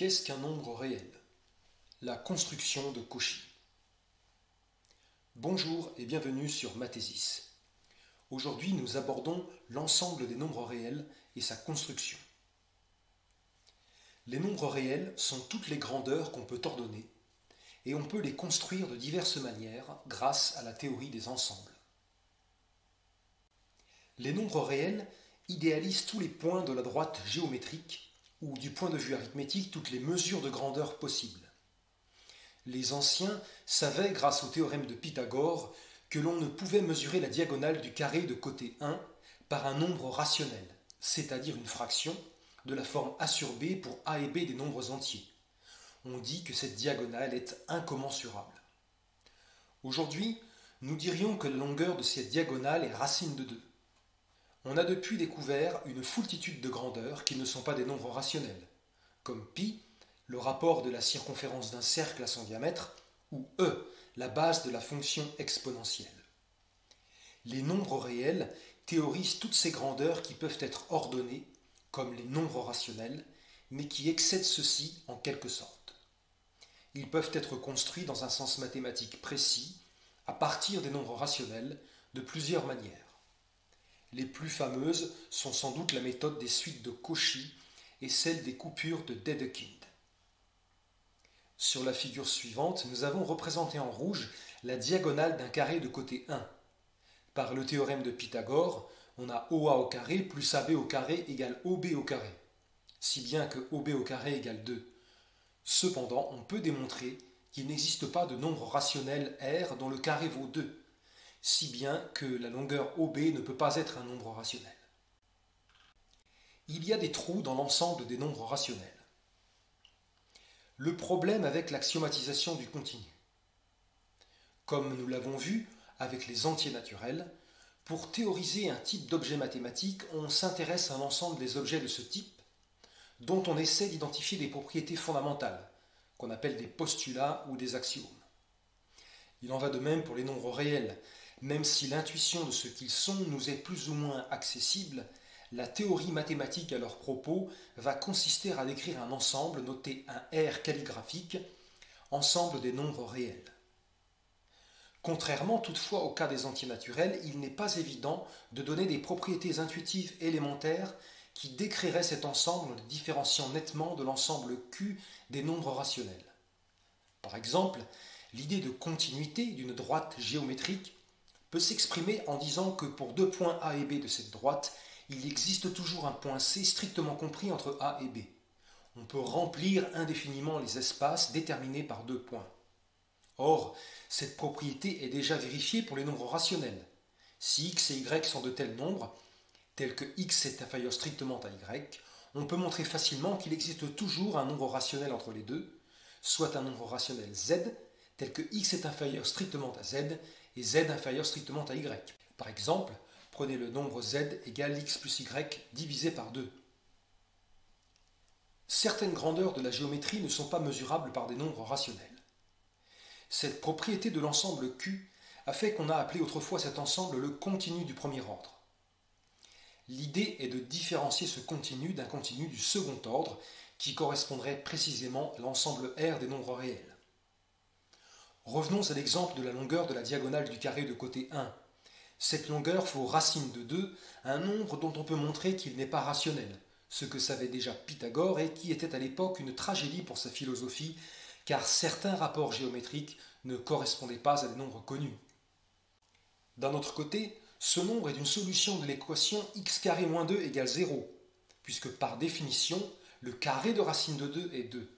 Qu'est-ce qu'un nombre réel? La construction de Cauchy. Bonjour et bienvenue sur Mathésis. Aujourd'hui, nous abordons l'ensemble des nombres réels et sa construction. Les nombres réels sont toutes les grandeurs qu'on peut ordonner et on peut les construire de diverses manières grâce à la théorie des ensembles. Les nombres réels idéalisent tous les points de la droite géométrique ou du point de vue arithmétique toutes les mesures de grandeur possibles. Les anciens savaient, grâce au théorème de Pythagore, que l'on ne pouvait mesurer la diagonale du carré de côté 1 par un nombre rationnel, c'est-à-dire une fraction, de la forme a sur b pour a et b des nombres entiers. On dit que cette diagonale est incommensurable. Aujourd'hui, nous dirions que la longueur de cette diagonale est racine de 2. On a depuis découvert une foultitude de grandeurs qui ne sont pas des nombres rationnels, comme pi, le rapport de la circonférence d'un cercle à son diamètre, ou e, la base de la fonction exponentielle. Les nombres réels théorisent toutes ces grandeurs qui peuvent être ordonnées, comme les nombres rationnels, mais qui excèdent ceux-ci en quelque sorte. Ils peuvent être construits dans un sens mathématique précis, à partir des nombres rationnels, de plusieurs manières. Les plus fameuses sont sans doute la méthode des suites de Cauchy et celle des coupures de Dedekind. Sur la figure suivante, nous avons représenté en rouge la diagonale d'un carré de côté 1. Par le théorème de Pythagore, on a OA au carré plus AB au carré égale OB au carré, si bien que OB au carré égale 2. Cependant, on peut démontrer qu'il n'existe pas de nombre rationnel R dont le carré vaut 2. Si bien que la longueur OB ne peut pas être un nombre rationnel. Il y a des trous dans l'ensemble des nombres rationnels. Le problème avec l'axiomatisation du continu. Comme nous l'avons vu avec les entiers naturels, pour théoriser un type d'objet mathématique, on s'intéresse à l'ensemble des objets de ce type, dont on essaie d'identifier des propriétés fondamentales, qu'on appelle des postulats ou des axiomes. Il en va de même pour les nombres réels. Même si l'intuition de ce qu'ils sont nous est plus ou moins accessible, la théorie mathématique à leur propos va consister à décrire un ensemble noté un R calligraphique, ensemble des nombres réels. Contrairement toutefois au cas des entiers naturels, il n'est pas évident de donner des propriétés intuitives élémentaires qui décriraient cet ensemble en le différenciant nettement de l'ensemble Q des nombres rationnels. Par exemple, l'idée de continuité d'une droite géométrique peut s'exprimer en disant que pour deux points A et B de cette droite, il existe toujours un point C strictement compris entre A et B. On peut remplir indéfiniment les espaces déterminés par deux points. Or, cette propriété est déjà vérifiée pour les nombres rationnels. Si x et y sont de tels nombres, tels que x est inférieur strictement à y, on peut montrer facilement qu'il existe toujours un nombre rationnel entre les deux, soit un nombre rationnel z, tel que x est inférieur strictement à z, et z inférieur strictement à y. Par exemple, prenez le nombre z égale x plus y divisé par 2. Certaines grandeurs de la géométrie ne sont pas mesurables par des nombres rationnels. Cette propriété de l'ensemble Q a fait qu'on a appelé autrefois cet ensemble le continu du premier ordre. L'idée est de différencier ce continu d'un continu du second ordre qui correspondrait précisément à l'ensemble R des nombres réels. Revenons à l'exemple de la longueur de la diagonale du carré de côté 1. Cette longueur vaut racine de 2, un nombre dont on peut montrer qu'il n'est pas rationnel, ce que savait déjà Pythagore et qui était à l'époque une tragédie pour sa philosophie, car certains rapports géométriques ne correspondaient pas à des nombres connus. D'un autre côté, ce nombre est une solution de l'équation x carré moins 2 égale 0, puisque par définition, le carré de racine de 2 est 2.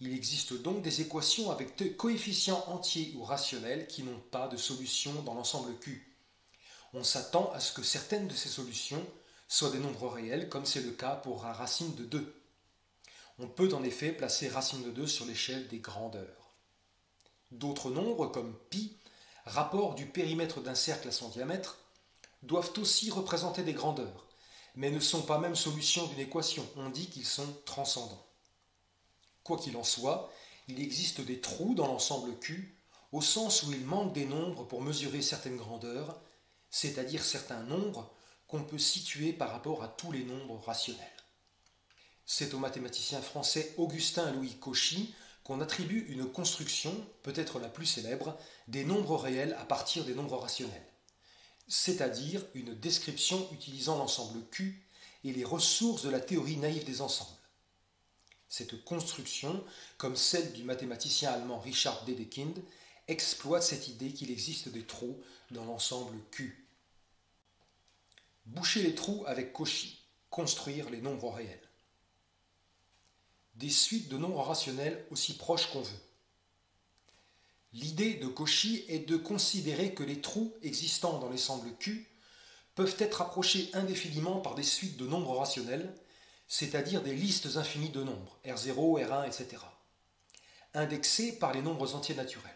Il existe donc des équations avec des coefficients entiers ou rationnels qui n'ont pas de solution dans l'ensemble Q. On s'attend à ce que certaines de ces solutions soient des nombres réels, comme c'est le cas pour la racine de 2. On peut en effet placer racine de 2 sur l'échelle des grandeurs. D'autres nombres, comme pi, rapport du périmètre d'un cercle à son diamètre, doivent aussi représenter des grandeurs, mais ne sont pas même solution d'une équation, on dit qu'ils sont transcendants. Quoi qu'il en soit, il existe des trous dans l'ensemble Q, au sens où il manque des nombres pour mesurer certaines grandeurs, c'est-à-dire certains nombres qu'on peut situer par rapport à tous les nombres rationnels. C'est au mathématicien français Augustin Louis Cauchy qu'on attribue une construction, peut-être la plus célèbre, des nombres réels à partir des nombres rationnels, c'est-à-dire une description utilisant l'ensemble Q et les ressources de la théorie naïve des ensembles. Cette construction, comme celle du mathématicien allemand Richard Dedekind, exploite cette idée qu'il existe des trous dans l'ensemble Q. Boucher les trous avec Cauchy, construire les nombres réels. Des suites de nombres rationnels aussi proches qu'on veut. L'idée de Cauchy est de considérer que les trous existant dans l'ensemble Q peuvent être approchés indéfiniment par des suites de nombres rationnels, c'est-à-dire des listes infinies de nombres, R0, R1, etc., indexées par les nombres entiers naturels.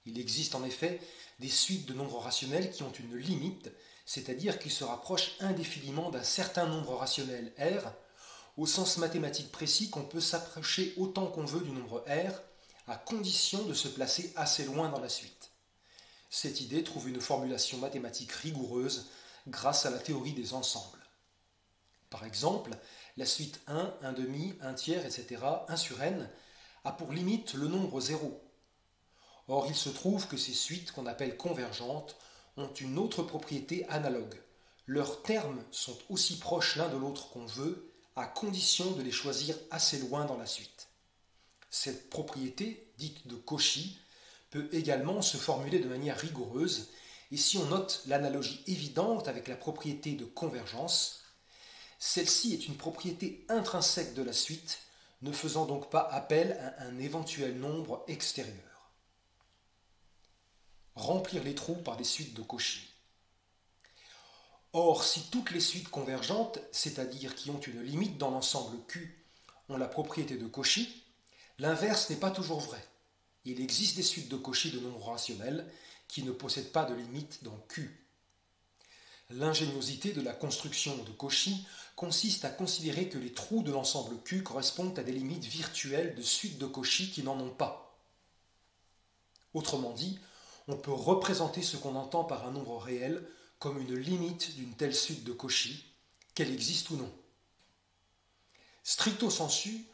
Il existe en effet des suites de nombres rationnels qui ont une limite, c'est-à-dire qu'ils se rapprochent indéfiniment d'un certain nombre rationnel R, au sens mathématique précis qu'on peut s'approcher autant qu'on veut du nombre R, à condition de se placer assez loin dans la suite. Cette idée trouve une formulation mathématique rigoureuse grâce à la théorie des ensembles. Par exemple, la suite 1, 1 demi, 1 tiers, etc., 1 sur n, a pour limite le nombre 0. Or, il se trouve que ces suites, qu'on appelle convergentes, ont une autre propriété analogue. Leurs termes sont aussi proches l'un de l'autre qu'on veut, à condition de les choisir assez loin dans la suite. Cette propriété, dite de Cauchy, peut également se formuler de manière rigoureuse, et si on note l'analogie évidente avec la propriété de convergence, celle-ci est une propriété intrinsèque de la suite, ne faisant donc pas appel à un éventuel nombre extérieur. Remplir les trous par des suites de Cauchy. Or, si toutes les suites convergentes, c'est-à-dire qui ont une limite dans l'ensemble Q, ont la propriété de Cauchy, l'inverse n'est pas toujours vrai. Il existe des suites de Cauchy de nombres rationnels qui ne possèdent pas de limite dans Q. L'ingéniosité de la construction de Cauchy consiste à considérer que les trous de l'ensemble Q correspondent à des limites virtuelles de suites de Cauchy qui n'en ont pas. Autrement dit, on peut représenter ce qu'on entend par un nombre réel comme une limite d'une telle suite de Cauchy, qu'elle existe ou non. Stricto sensu,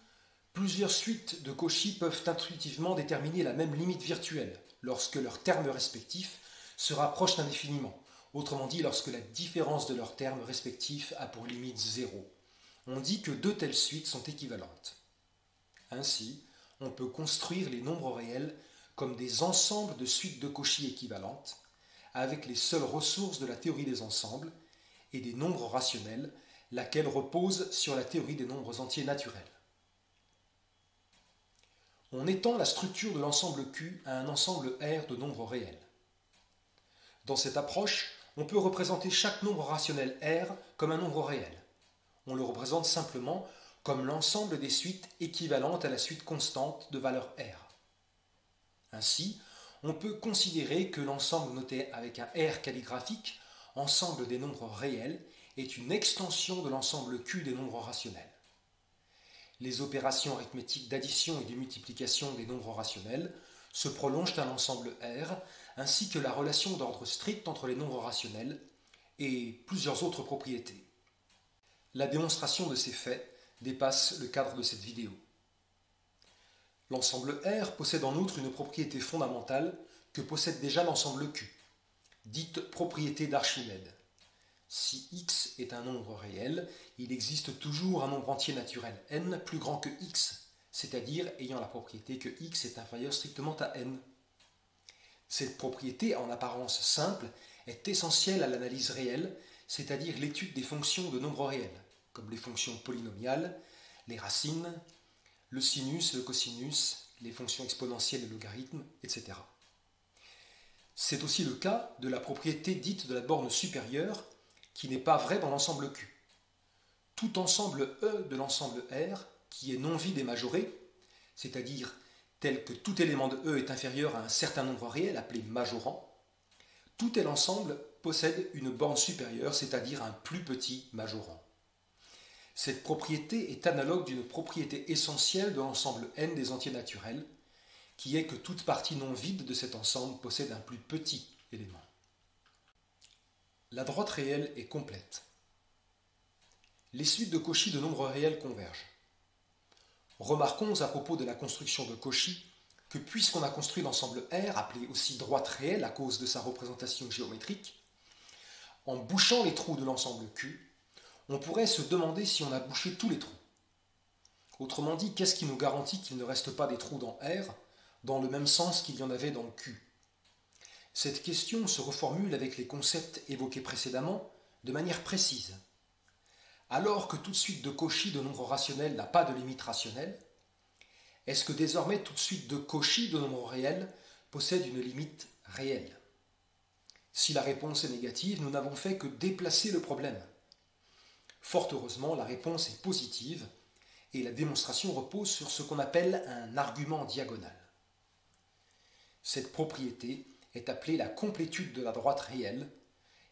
plusieurs suites de Cauchy peuvent intuitivement déterminer la même limite virtuelle, lorsque leurs termes respectifs se rapprochent indéfiniment, autrement dit lorsque la différence de leurs termes respectifs a pour limite 0. On dit que deux telles suites sont équivalentes. Ainsi, on peut construire les nombres réels comme des ensembles de suites de Cauchy équivalentes, avec les seules ressources de la théorie des ensembles et des nombres rationnels, laquelle repose sur la théorie des nombres entiers naturels. On étend la structure de l'ensemble Q à un ensemble R de nombres réels. Dans cette approche, on peut représenter chaque nombre rationnel R comme un nombre réel. On le représente simplement comme l'ensemble des suites équivalentes à la suite constante de valeur R. Ainsi, on peut considérer que l'ensemble noté avec un R calligraphique, ensemble des nombres réels, est une extension de l'ensemble Q des nombres rationnels. Les opérations arithmétiques d'addition et de multiplication des nombres rationnels se prolongent à l'ensemble R, ainsi que la relation d'ordre strict entre les nombres rationnels et plusieurs autres propriétés. La démonstration de ces faits dépasse le cadre de cette vidéo. L'ensemble R possède en outre une propriété fondamentale que possède déjà l'ensemble Q, dite propriété d'Archimède. Si x est un nombre réel, il existe toujours un nombre entier naturel n plus grand que x, c'est-à-dire ayant la propriété que x est inférieur strictement à n. Cette propriété, en apparence simple, est essentielle à l'analyse réelle, c'est-à-dire l'étude des fonctions de nombres réels, comme les fonctions polynomiales, les racines, le sinus, le cosinus, les fonctions exponentielles et logarithmes, etc. C'est aussi le cas de la propriété dite de la borne supérieure, qui n'est pas vraie dans l'ensemble Q. Tout ensemble E de l'ensemble R, qui est non vide et majoré, c'est-à-dire tel que tout élément de E est inférieur à un certain nombre réel appelé majorant, tout tel ensemble possède une borne supérieure, c'est-à-dire un plus petit majorant. Cette propriété est analogue d'une propriété essentielle de l'ensemble n des entiers naturels, qui est que toute partie non vide de cet ensemble possède un plus petit élément. La droite réelle est complète. Les suites de Cauchy de nombres réels convergent. Remarquons à propos de la construction de Cauchy que puisqu'on a construit l'ensemble R, appelé aussi droite réelle à cause de sa représentation géométrique, en bouchant les trous de l'ensemble Q, on pourrait se demander si on a bouché tous les trous. Autrement dit, qu'est-ce qui nous garantit qu'il ne reste pas des trous dans R, dans le même sens qu'il y en avait dans Q? Cette question se reformule avec les concepts évoqués précédemment de manière précise. Alors que toute suite de Cauchy de nombres rationnels n'a pas de limite rationnelle, est-ce que désormais toute suite de Cauchy de nombres réels possède une limite réelle? Si la réponse est négative, nous n'avons fait que déplacer le problème. Fort heureusement, la réponse est positive et la démonstration repose sur ce qu'on appelle un argument diagonal. Cette propriété est appelée la complétude de la droite réelle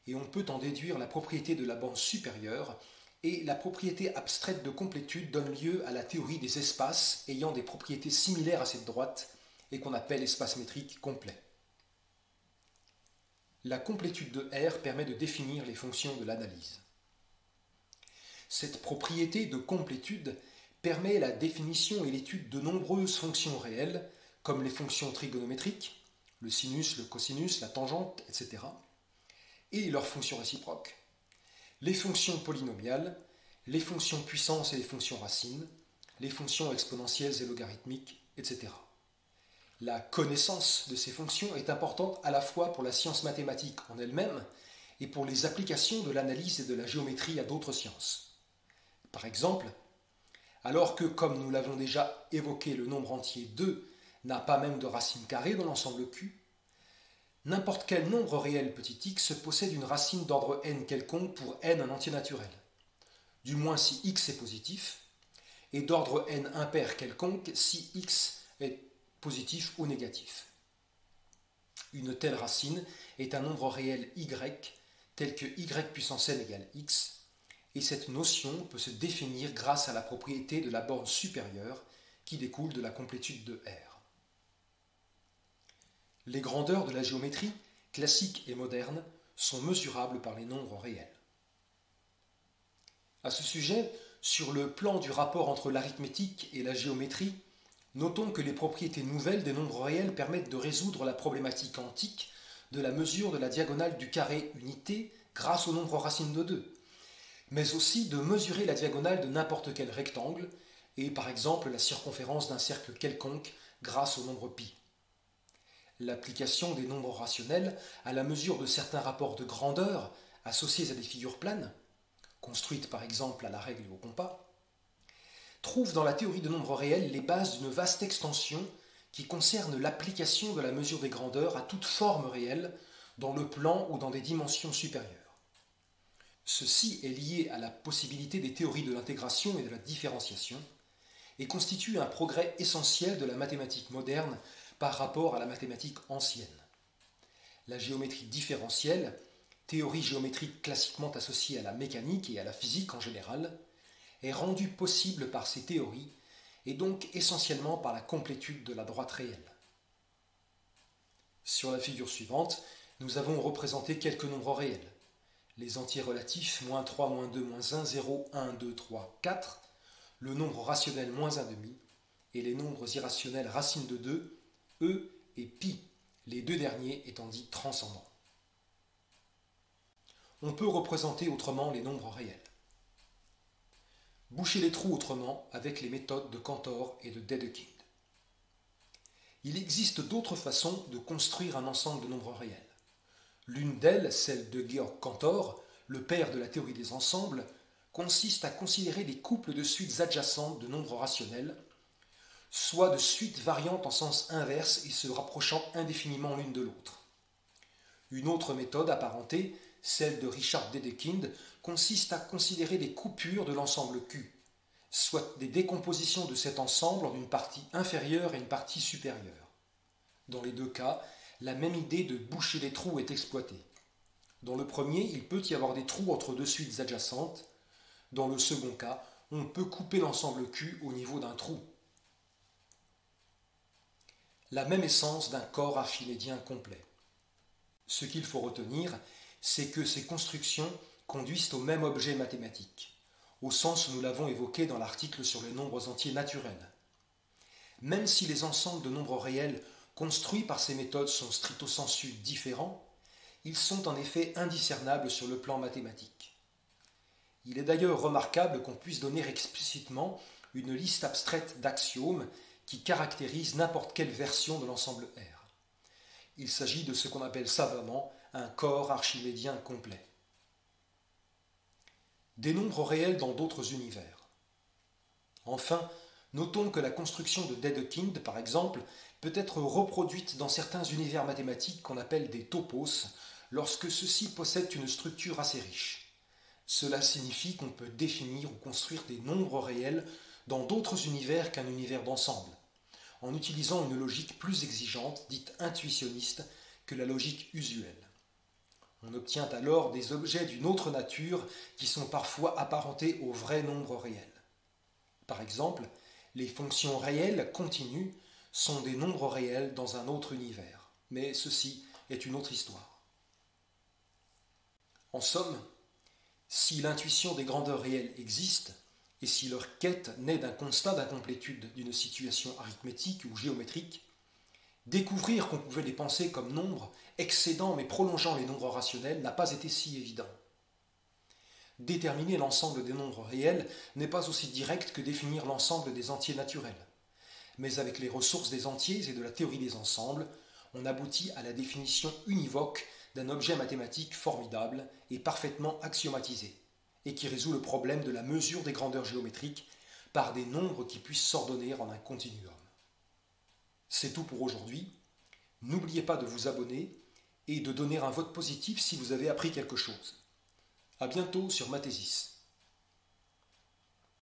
et on peut en déduire la propriété de la bande supérieure, et la propriété abstraite de complétude donne lieu à la théorie des espaces ayant des propriétés similaires à cette droite et qu'on appelle espace métrique complet. La complétude de R permet de définir les fonctions de l'analyse. Cette propriété de complétude permet la définition et l'étude de nombreuses fonctions réelles, comme les fonctions trigonométriques, le sinus, le cosinus, la tangente, etc., et leurs fonctions réciproques, les fonctions polynomiales, les fonctions puissance et les fonctions racines, les fonctions exponentielles et logarithmiques, etc. La connaissance de ces fonctions est importante à la fois pour la science mathématique en elle-même et pour les applications de l'analyse et de la géométrie à d'autres sciences. Par exemple, alors que, comme nous l'avons déjà évoqué, le nombre entier 2 n'a pas même de racine carrée dans l'ensemble Q, n'importe quel nombre réel petit x possède une racine d'ordre n quelconque pour n un entier naturel, du moins si x est positif, et d'ordre n impair quelconque si x est positif ou négatif. Une telle racine est un nombre réel y tel que y puissance n égale x, et cette notion peut se définir grâce à la propriété de la borne supérieure qui découle de la complétude de R. Les grandeurs de la géométrie, classique et moderne, sont mesurables par les nombres réels. À ce sujet, sur le plan du rapport entre l'arithmétique et la géométrie, notons que les propriétés nouvelles des nombres réels permettent de résoudre la problématique antique de la mesure de la diagonale du carré unité grâce au nombre racine de 2, mais aussi de mesurer la diagonale de n'importe quel rectangle et par exemple la circonférence d'un cercle quelconque grâce au nombre pi. L'application des nombres rationnels à la mesure de certains rapports de grandeur associés à des figures planes, construites par exemple à la règle ou au compas, trouve dans la théorie de nombres réels les bases d'une vaste extension qui concerne l'application de la mesure des grandeurs à toute forme réelle dans le plan ou dans des dimensions supérieures. Ceci est lié à la possibilité des théories de l'intégration et de la différenciation et constitue un progrès essentiel de la mathématique moderne par rapport à la mathématique ancienne. La géométrie différentielle, théorie géométrique classiquement associée à la mécanique et à la physique en général, est rendue possible par ces théories et donc essentiellement par la complétude de la droite réelle. Sur la figure suivante, nous avons représenté quelques nombres réels. Les entiers relatifs -3, -2, -1, 0, 1, 2, 3, 4, le nombre rationnel -1,5 et les nombres irrationnels racine de 2, E et pi, les deux derniers étant dits transcendants. On peut représenter autrement les nombres réels. Boucher les trous autrement avec les méthodes de Cantor et de Dedekind. Il existe d'autres façons de construire un ensemble de nombres réels. L'une d'elles, celle de Georg Cantor, le père de la théorie des ensembles, consiste à considérer des couples de suites adjacentes de nombres rationnels, soit de suites variant en sens inverse et se rapprochant indéfiniment l'une de l'autre. Une autre méthode apparentée, celle de Richard Dedekind, consiste à considérer des coupures de l'ensemble Q, soit des décompositions de cet ensemble en une partie inférieure et une partie supérieure. Dans les deux cas, la même idée de boucher les trous est exploitée. Dans le premier, il peut y avoir des trous entre deux suites adjacentes. Dans le second cas, on peut couper l'ensemble Q au niveau d'un trou. La même essence d'un corps archimédien complet. Ce qu'il faut retenir, c'est que ces constructions conduisent au même objet mathématique. au sens où nous l'avons évoqué dans l'article sur les nombres entiers naturels. Même si les ensembles de nombres réels construits par ces méthodes sont stricto sensu différents, ils sont en effet indiscernables sur le plan mathématique. Il est d'ailleurs remarquable qu'on puisse donner explicitement une liste abstraite d'axiomes qui caractérisent n'importe quelle version de l'ensemble R. Il s'agit de ce qu'on appelle savamment un corps archimédien complet. Des nombres réels dans d'autres univers. Enfin, notons que la construction de Dedekind, par exemple, peut être reproduite dans certains univers mathématiques qu'on appelle des topos, lorsque ceux-ci possèdent une structure assez riche. Cela signifie qu'on peut définir ou construire des nombres réels dans d'autres univers qu'un univers d'ensemble, en utilisant une logique plus exigeante, dite intuitionniste, que la logique usuelle. On obtient alors des objets d'une autre nature qui sont parfois apparentés aux vrais nombres réels. Par exemple, les fonctions réelles continues sont des nombres réels dans un autre univers, mais ceci est une autre histoire. En somme, si l'intuition des grandeurs réelles existe, et si leur quête naît d'un constat d'incomplétude d'une situation arithmétique ou géométrique, découvrir qu'on pouvait les penser comme nombres, excédant mais prolongeant les nombres rationnels, n'a pas été si évident. Déterminer l'ensemble des nombres réels n'est pas aussi direct que définir l'ensemble des entiers naturels. Mais avec les ressources des entiers et de la théorie des ensembles, on aboutit à la définition univoque d'un objet mathématique formidable et parfaitement axiomatisé, et qui résout le problème de la mesure des grandeurs géométriques par des nombres qui puissent s'ordonner en un continuum. C'est tout pour aujourd'hui. N'oubliez pas de vous abonner et de donner un vote positif si vous avez appris quelque chose. À bientôt sur Mathésis.